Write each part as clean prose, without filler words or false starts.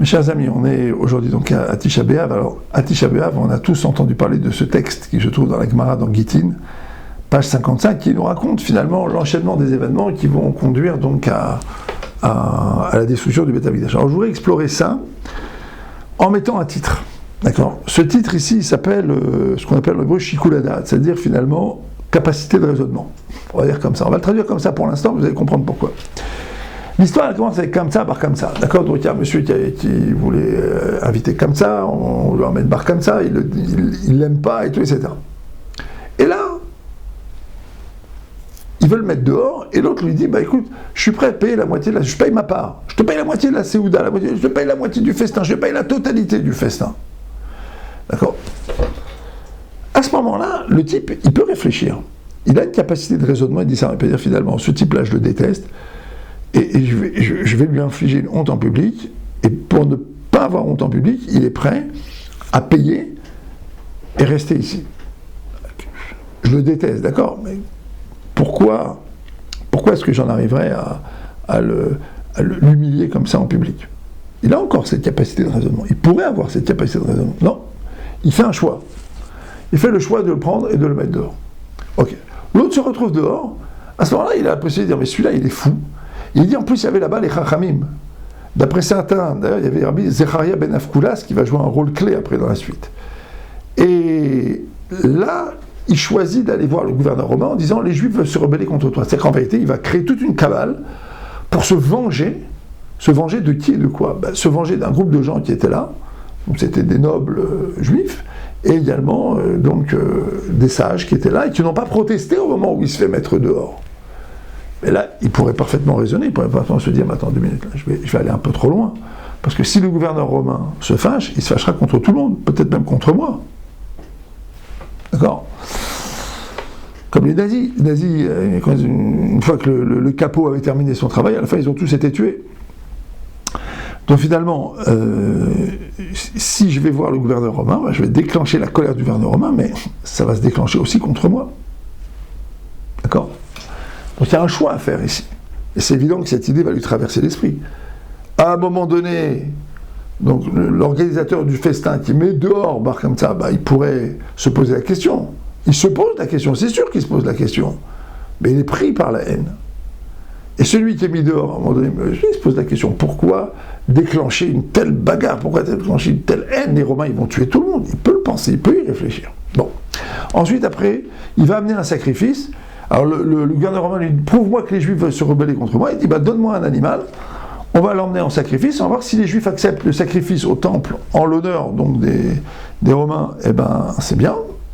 chers amis, on est aujourd'hui donc à Tisha B'Av. Alors, à Tisha B'Av, on a tous entendu parler de ce texte qui se trouve dans la Gemara dans Gittin, page 55, qui nous raconte finalement l'enchaînement des événements qui vont conduire donc à la destruction du Beth Amikdash. Alors, je voudrais explorer ça en mettant un titre. D'accord. Ce titre ici, il s'appelle ce qu'on appelle le hébreu Shikul Hadat, c'est-à-dire finalement capacité de raisonnement. On va dire comme ça. On va le traduire comme ça pour l'instant, vous allez comprendre pourquoi. L'histoire, elle commence avec Kamsa par Kamsa. D'accord. Donc il y a un monsieur qui voulait inviter Kamsa, on lui emmène par Kamsa, il l'aime pas et tout, etc. Et là, il veut le mettre dehors, et l'autre lui dit, bah écoute, je suis prêt à payer la moitié je paye ma part, je te paye la moitié de la Séouda, je te paye la moitié du festin, je te paye la totalité du festin. D'accord. À ce moment-là, le type, il peut réfléchir. Il a une capacité de raisonnement, il dit ça, il peut dire finalement, ce type-là, je le déteste, et je vais lui infliger une honte en public, et pour ne pas avoir honte en public, il est prêt à payer et rester ici. Je le déteste, d'accord, mais pourquoi est-ce que j'en arriverais à l'humilier comme ça en public? Il a encore cette capacité de raisonnement. Il pourrait avoir cette capacité de raisonnement. Non, il fait un choix. Il fait le choix de le prendre et de le mettre dehors. Ok. L'autre se retrouve dehors. À ce moment-là, il a la possibilité de dire, mais celui-là, il est fou. Il dit, en plus, il y avait là-bas les Chachamim. D'après certains, d'ailleurs, il y avait Rabbi Zecharia ben Afkulas qui va jouer un rôle clé après dans la suite. Et là, il choisit d'aller voir le gouverneur romain en disant, les Juifs veulent se rebeller contre toi. C'est-à-dire qu'en vérité, il va créer toute une cabale pour se venger. Se venger de qui et de quoi? Se venger d'un groupe de gens qui étaient là. Donc c'était des nobles juifs, et également des sages qui étaient là et qui n'ont pas protesté au moment où il se fait mettre dehors. Mais là, il pourrait parfaitement raisonner, il pourrait parfaitement se dire, mais attends 2 minutes, là, je vais aller un peu trop loin. Parce que si le gouverneur romain se fâche, il se fâchera contre tout le monde, peut-être même contre moi. D'accord? Comme les nazis. Les nazis, une fois que le capot avait terminé son travail, à la fin, ils ont tous été tués. Donc finalement, si je vais voir le gouverneur romain, je vais déclencher la colère du gouverneur romain, mais ça va se déclencher aussi contre moi. D'accord? Donc il y a un choix à faire ici. Et c'est évident que cette idée va lui traverser l'esprit. À un moment donné, donc l'organisateur du festin qui met dehors Bar Kamsa, il pourrait se poser la question. Il se pose la question, c'est sûr qu'il se pose la question. Mais il est pris par la haine. Et celui qui est mis dehors, à un moment donné, il se pose la question, pourquoi déclencher une telle bagarre? Pourquoi déclencher une telle haine? Les Romains, ils vont tuer tout le monde. Il peut le penser, il peut y réfléchir. Bon. Ensuite, après, il va amener un sacrifice. Alors, le gouverneur romain lui dit, prouve-moi que les Juifs veulent se rebeller contre moi. Il dit, donne-moi un animal. On va l'emmener en sacrifice. On va voir si les Juifs acceptent le sacrifice au temple en l'honneur donc des Romains. C'est bien.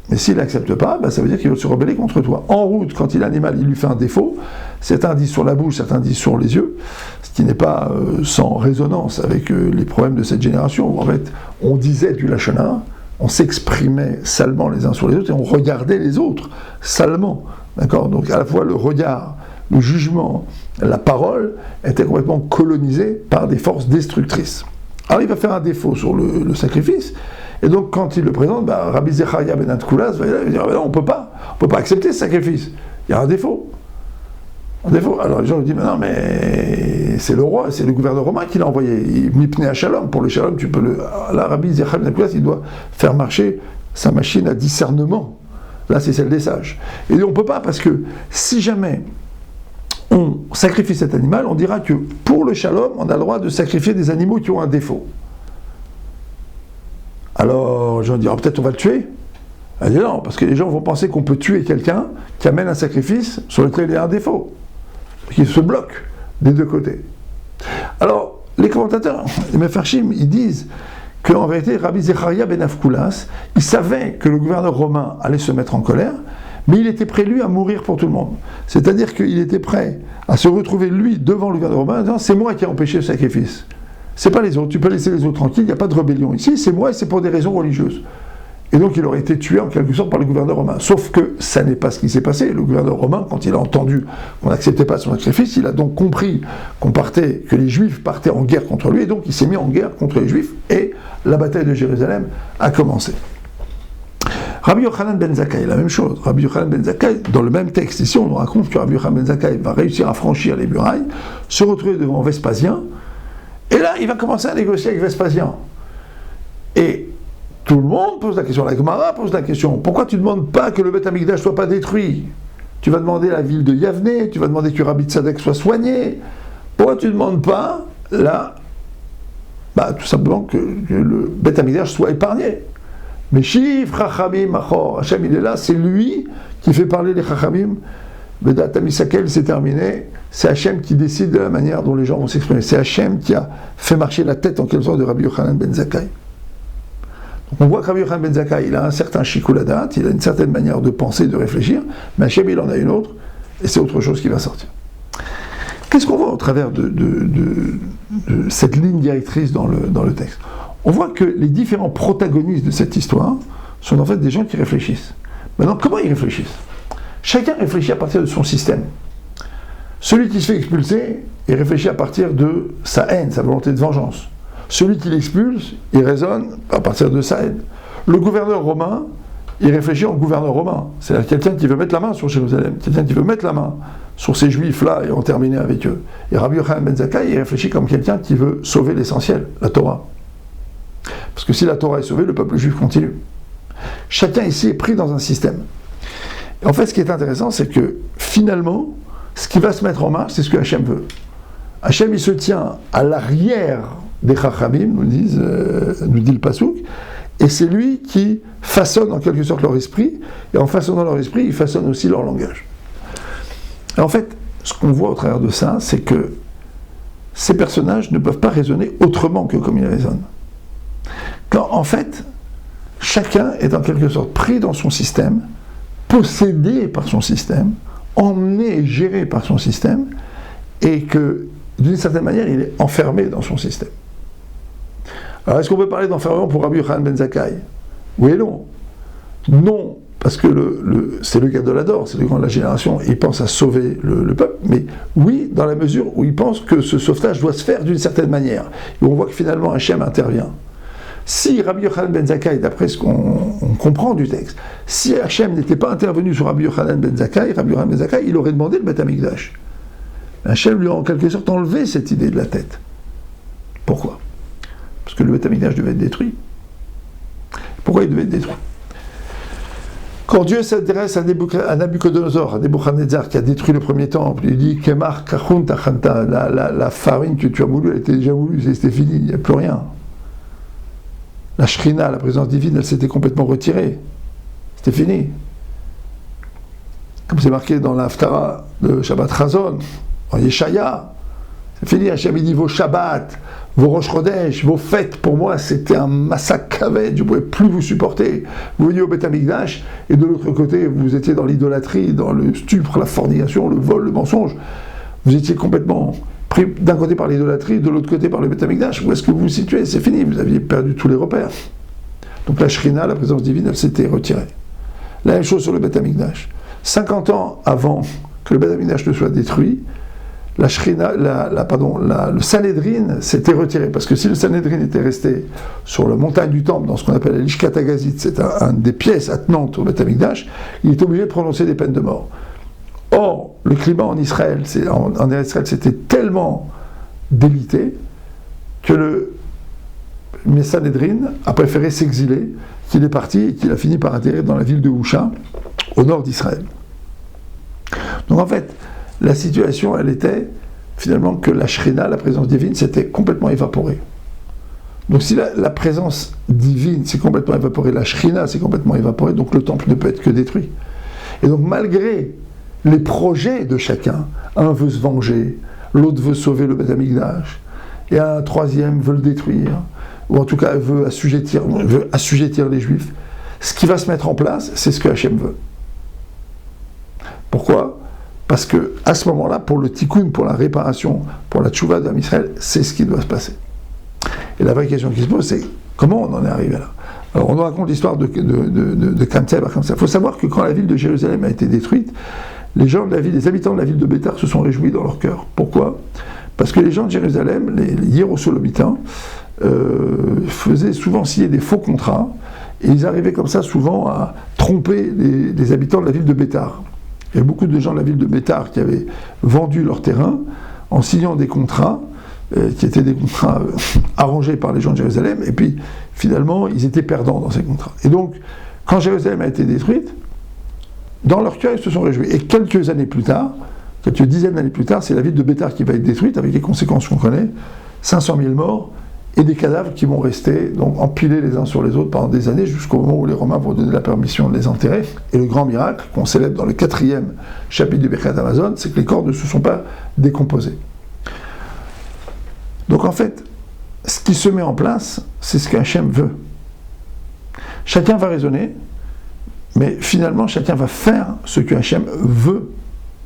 Mais s'il n'accepte pas, ça veut dire qu'il veut se rebeller contre toi. En route, quand l'animal il lui fait un défaut, certains disent sur la bouche, certains disent sur les yeux, ce qui n'est pas sans résonance avec les problèmes de cette génération, où en fait, on disait du lachana, on s'exprimait salement les uns sur les autres, et on regardait les autres salement. D'accord? Donc à la fois le regard, le jugement, la parole étaient complètement colonisés par des forces destructrices. Alors il va faire un défaut sur le sacrifice, et donc quand il le présente, Rabbi Zecharia ben Afkulas va dire, non, on ne peut pas accepter ce sacrifice, il y a un défaut. Alors les gens lui disent, mais non, mais c'est le roi, c'est le gouverneur romain qui l'a envoyé, il mipnei à shalom, pour le shalom tu peux le... Là, Rabbi Zecharia ben Afkulas, il doit faire marcher sa machine à discernement, là c'est celle des sages. Et on ne peut pas, parce que si jamais on sacrifie cet animal, on dira que pour le shalom, on a le droit de sacrifier des animaux qui ont un défaut. Alors, les gens diront, peut-être on va le tuer. Elle dit non, parce que les gens vont penser qu'on peut tuer quelqu'un qui amène un sacrifice sur lequel il y a un défaut, qui se bloque des deux côtés. Alors, les commentateurs, les Mefarshim, ils disent qu'en vérité, Rabbi Zecharia ben Afkulas, il savait que le gouverneur romain allait se mettre en colère, mais il était prêt, lui, à mourir pour tout le monde. C'est-à-dire qu'il était prêt à se retrouver, lui, devant le gouverneur romain, en disant, c'est moi qui ai empêché le sacrifice. C'est pas les autres, tu peux laisser les autres tranquilles, il n'y a pas de rébellion ici, c'est moi et c'est pour des raisons religieuses. Et donc il aurait été tué en quelque sorte par le gouverneur romain. Sauf que ça n'est pas ce qui s'est passé. Le gouverneur romain, quand il a entendu qu'on n'acceptait pas son sacrifice, il a donc compris que les Juifs partaient en guerre contre lui, et donc il s'est mis en guerre contre les Juifs, et la bataille de Jérusalem a commencé. Rabbi Yochanan ben Zakkai, la même chose. Rabbi Yochanan ben Zakkai, dans le même texte, ici on nous raconte que Rabbi Yochanan ben Zakkai va réussir à franchir les murailles, se retrouver devant Vespasien, Et là, il va commencer à négocier avec Vespasien. Et tout le monde pose la question, la Gemara pose la question, pourquoi tu ne demandes pas que le Beth Amikdash ne soit pas détruit? Tu vas demander la ville de Yavne, tu vas demander que Rabbi Tzadok soit soigné. Pourquoi tu ne demandes pas, là, tout simplement que le Beth Amikdash soit épargné? Mais Shif Chachamim Achor, Hachem il est là, c'est lui qui fait parler les Chachamim. Bedat Amisakel, c'est terminé. C'est Hachem qui décide de la manière dont les gens vont s'exprimer. C'est Hachem qui a fait marcher la tête en quelque sorte de Rabbi Yochanan ben Zakkai. Donc on voit que Rabbi Yochanan ben Zakkai, il a un certain shikul hadat, il a une certaine manière de penser, de réfléchir, mais Hachem il en a une autre, et c'est autre chose qui va sortir. Qu'est-ce qu'on voit au travers de cette ligne directrice dans le texte? On voit que les différents protagonistes de cette histoire sont en fait des gens qui réfléchissent. Maintenant, comment ils réfléchissent? Chacun réfléchit à partir de son système. Celui qui se fait expulser, il réfléchit à partir de sa haine, sa volonté de vengeance. Celui qui l'expulse, il raisonne à partir de sa haine. Le gouverneur romain, il réfléchit en gouverneur romain. C'est-à-dire quelqu'un qui veut mettre la main sur Jérusalem, quelqu'un qui veut mettre la main sur ces juifs-là et en terminer avec eux. Et Rabbi Yochanan ben Zakkai, il réfléchit comme quelqu'un qui veut sauver l'essentiel, la Torah. Parce que si la Torah est sauvée, le peuple juif continue. Chacun ici est pris dans un système. Et en fait, ce qui est intéressant, c'est que finalement, ce qui va se mettre en marche, c'est ce que Hachem veut. Hachem, il se tient à l'arrière des Chachamim, nous dit le Passouk, et c'est lui qui façonne en quelque sorte leur esprit, et en façonnant leur esprit, il façonne aussi leur langage. Et en fait, ce qu'on voit au travers de ça, c'est que ces personnages ne peuvent pas raisonner autrement que comme ils raisonnent. Quand, en fait, chacun est en quelque sorte pris dans son système, possédé par son système, emmené et géré par son système, et que, d'une certaine manière, il est enfermé dans son système. Alors, est-ce qu'on peut parler d'enfermement pour Rabbi Yochanan ben Zakkai? Oui et non. Non, parce que c'est le Gadolador, c'est le grand de la génération, il pense à sauver le peuple, mais oui, dans la mesure où il pense que ce sauvetage doit se faire d'une certaine manière. Et on voit que finalement Hachem intervient. Si Rabbi Yochanan ben Zakkai, d'après ce qu'on comprend du texte, si Hachem n'était pas intervenu sur Rabbi Yochanan ben Zakkai, il aurait demandé le Beth Amikdash. Hachem lui a en quelque sorte enlevé cette idée de la tête. Pourquoi? Parce que le Beth Amikdash devait être détruit. Pourquoi il devait être détruit? Quand Dieu s'adresse à Nabucodonosor, à Nebuchadnezzar, qui a détruit le premier temple, il dit Kemar Kachun Tachanta, la farine que tu as moulue, elle était déjà moulue, c'était fini, il n'y a plus rien. La Shrina, la présence divine, elle s'était complètement retirée. C'était fini. Comme c'est marqué dans l'Haftara de Shabbat Chazon, en Yeshaya, c'est fini. Hachem dit vos Shabbat, vos Rosh Chodesh, vos fêtes, pour moi, c'était un massacre kaved, je ne pouvais plus vous supporter. Vous veniez au Beth Amikdash, et de l'autre côté, vous étiez dans l'idolâtrie, dans le stupre, la fornication, le vol, le mensonge. Vous étiez complètement pris d'un côté par l'idolâtrie, de l'autre côté par le Beth Amikdash. Où est-ce que vous vous situez? C'est fini, vous aviez perdu tous les repères. Donc la Shrina, la présence divine, elle s'était retirée. La même chose sur le Beth Amikdash. 50 ans avant que le Beth Amikdash ne soit détruit, la Shrina, le Sanhedrin s'était retiré. Parce que si le Sanhedrin était resté sur la montagne du temple, dans ce qu'on appelle la Lishkat Agazit, c'est une des pièces attenantes au Beth Amikdash, il est obligé de prononcer des peines de mort. Or, le climat en Israël, en Israël, c'était tellement délité que le Sanhedrin a préféré s'exiler, qu'il est parti et qu'il a fini par atterrir dans la ville de Husha, au nord d'Israël. Donc en fait, la situation, elle était finalement que la Shrina, la présence divine, s'était complètement évaporée. Donc si la présence divine s'est complètement évaporée, la Shrina s'est complètement évaporée, donc le temple ne peut être que détruit. Et donc malgré les projets de chacun, un veut se venger, l'autre veut sauver le Beth Amikdash, et un troisième veut le détruire, ou en tout cas veut assujettir les Juifs, ce qui va se mettre en place, c'est ce que Hachem veut. Pourquoi? Parce que à ce moment-là, pour le tikkun, pour la réparation, pour la tchouva d'Am Israël, c'est ce qui doit se passer. Et la vraie question qui se pose, c'est comment on en est arrivé là? Alors on nous raconte l'histoire de Kamtseb. Il faut savoir que quand la ville de Jérusalem a été détruite, les habitants de la ville de Bétar se sont réjouis dans leur cœur. Pourquoi? Parce que les gens de Jérusalem, les Hiérosolomites, faisaient souvent signer des faux contrats, et ils arrivaient comme ça souvent à tromper les habitants de la ville de Bétar. Il y a beaucoup de gens de la ville de Bétar qui avaient vendu leur terrain en signant des contrats qui étaient des contrats arrangés par les gens de Jérusalem, et puis finalement, ils étaient perdants dans ces contrats. Et donc, quand Jérusalem a été détruite, dans leur cœur, ils se sont réjouis. Et quelques années plus tard, quelques dizaines d'années plus tard, c'est la ville de Béthar qui va être détruite, avec les conséquences qu'on connaît, 500 000 morts, et des cadavres qui vont rester donc empilés les uns sur les autres pendant des années, jusqu'au moment où les Romains vont donner la permission de les enterrer. Et le grand miracle, qu'on célèbre dans le 4e chapitre du Birkat Hamazon, c'est que les corps ne se sont pas décomposés. Donc en fait, ce qui se met en place, c'est ce qu'Hachem veut. Chacun va raisonner, mais finalement, chacun va faire ce que Hachem veut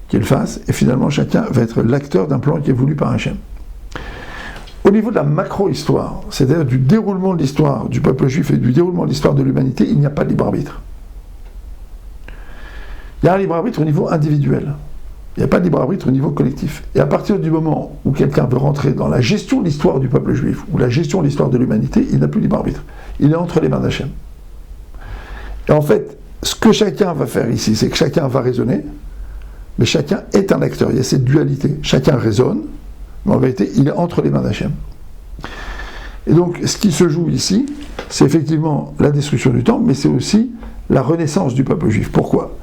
qu'il fasse, et finalement, chacun va être l'acteur d'un plan qui est voulu par Hachem. Au niveau de la macro-histoire, c'est-à-dire du déroulement de l'histoire du peuple juif et du déroulement de l'histoire de l'humanité, il n'y a pas de libre arbitre. Il y a un libre arbitre au niveau individuel. Il n'y a pas de libre arbitre au niveau collectif. Et à partir du moment où quelqu'un veut rentrer dans la gestion de l'histoire du peuple juif, ou la gestion de l'histoire de l'humanité, il n'a plus de libre arbitre. Il est entre les mains d'Hachem. Et en fait, ce que chacun va faire ici, c'est que chacun va raisonner, mais chacun est un acteur. Il y a cette dualité. Chacun raisonne, mais en vérité, il est entre les mains d'Hachem. Et donc, ce qui se joue ici, c'est effectivement la destruction du temple, mais c'est aussi la renaissance du peuple juif. Pourquoi ?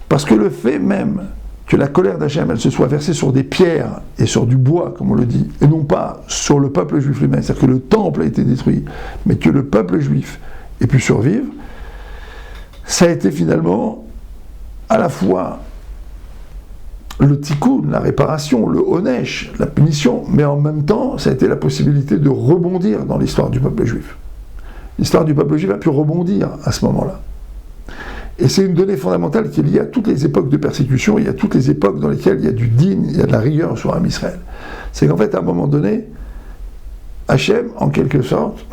Parce que le fait même que la colère d'Hachem, elle se soit versée sur des pierres et sur du bois, comme on le dit, et non pas sur le peuple juif lui-même, c'est-à-dire que le temple a été détruit, mais que le peuple juif ait pu survivre, ça a été finalement à la fois le tikkun, la réparation, le onesh, la punition, mais en même temps, ça a été la possibilité de rebondir dans l'histoire du peuple juif. L'histoire du peuple juif a pu rebondir à ce moment-là. Et c'est une donnée fondamentale qui est liée à toutes les époques de persécution, il y a toutes les époques dans lesquelles il y a du din, il y a de la rigueur sur Am Israël. C'est qu'en fait, à un moment donné, Hachem, en quelque sorte,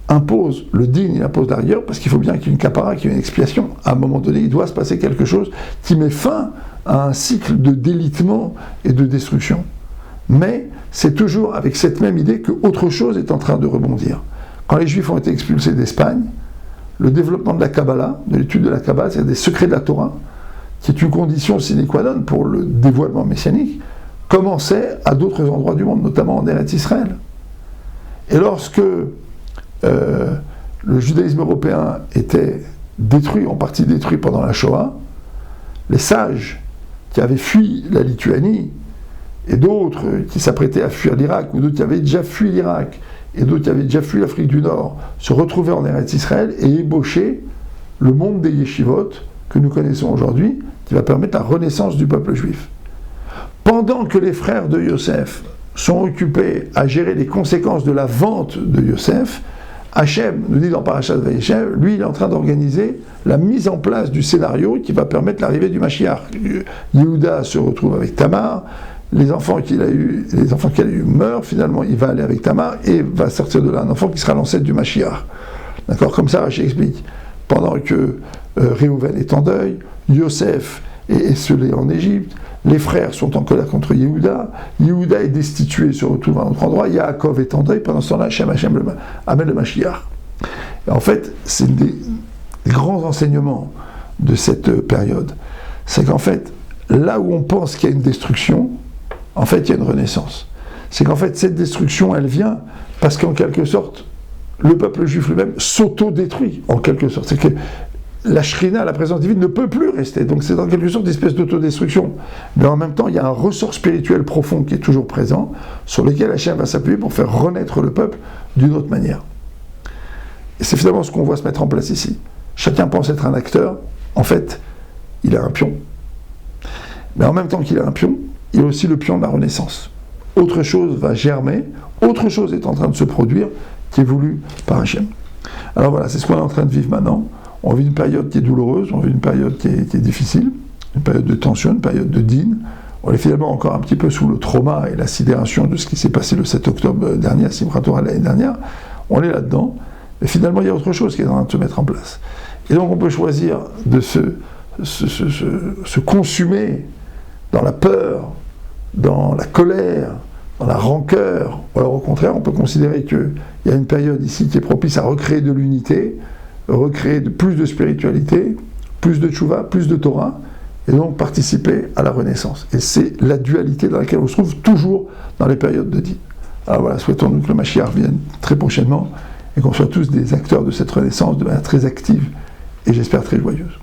impose le din, il impose la rigueur, parce qu'il faut bien qu'il y ait une kapara, qu'il y ait une expiation. À un moment donné, il doit se passer quelque chose qui met fin à un cycle de délitement et de destruction. Mais c'est toujours avec cette même idée qu'autre chose est en train de rebondir. Quand les Juifs ont été expulsés d'Espagne, le développement de la Kabbalah, de l'étude de la Kabbalah, c'est des secrets de la Torah, qui est une condition sine qua non pour le dévoilement messianique, commençait à d'autres endroits du monde, notamment en Eretz Israël. Et lorsque le judaïsme européen était détruit, en partie détruit pendant la Shoah, les sages qui avaient fui la Lituanie, et d'autres qui s'apprêtaient à fuir l'Irak, ou d'autres qui avaient déjà fui l'Irak, et d'autres qui avaient déjà fui l'Afrique du Nord, se retrouvaient en Eretz Israël et ébauchaient le monde des yeshivot que nous connaissons aujourd'hui, qui va permettre la renaissance du peuple juif. Pendant que les frères de Yosef sont occupés à gérer les conséquences de la vente de Yosef, Hachem, nous dit dans Parashat Vayeshev, lui il est en train d'organiser la mise en place du scénario qui va permettre l'arrivée du Mashiach. Yehuda se retrouve avec Tamar, les enfants qu'il a eu meurent, finalement il va aller avec Tamar et va sortir de là un enfant qui sera l'ancêtre du Mashiach. D'accord, comme ça Rachid explique. Pendant que Réhouven est en deuil, Yosef est esselé en Égypte, les frères sont en colère contre Yehuda, Yehuda est destitué, se retrouve à un autre endroit, Yaakov est en deuil, pendant ce temps-là, Hachem amène le Mashiach. Et en fait, c'est des grands enseignements de cette période. C'est qu'en fait, là où on pense qu'il y a une destruction, en fait, il y a une renaissance. C'est qu'en fait, cette destruction, elle vient parce qu'en quelque sorte, le peuple juif lui-même s'auto-détruit, en quelque sorte. C'est que la shrina, la présence divine, ne peut plus rester. Donc c'est en quelque sorte une espèce d'autodestruction. Mais en même temps, il y a un ressort spirituel profond qui est toujours présent, sur lequel Hachem va s'appuyer pour faire renaître le peuple d'une autre manière. Et c'est finalement ce qu'on voit se mettre en place ici. Chacun pense être un acteur, en fait, il est un pion. Mais en même temps qu'il est un pion, il est aussi le pion de la renaissance. Autre chose va germer, autre chose est en train de se produire, qui est voulu par Hachem. Alors voilà, c'est ce qu'on est en train de vivre maintenant. On vit une période qui est douloureuse, on vit une période qui est difficile, une période de tension, une période de din. On est finalement encore un petit peu sous le trauma et la sidération de ce qui s'est passé le 7 octobre dernier à Simchat Torah l'année dernière. On est là-dedans, mais finalement il y a autre chose qui est en train de se mettre en place. Et donc on peut choisir de se consumer dans la peur, dans la colère, dans la rancœur. Ou alors au contraire, on peut considérer qu'il y a une période ici qui est propice à recréer de l'unité, recréer plus de spiritualité, plus de tchouva, plus de Torah, et donc participer à la renaissance. Et c'est la dualité dans laquelle on se trouve toujours dans les périodes de din. Alors voilà, souhaitons-nous que le Mashiach vienne très prochainement et qu'on soit tous des acteurs de cette renaissance de manière très active et j'espère très joyeuse.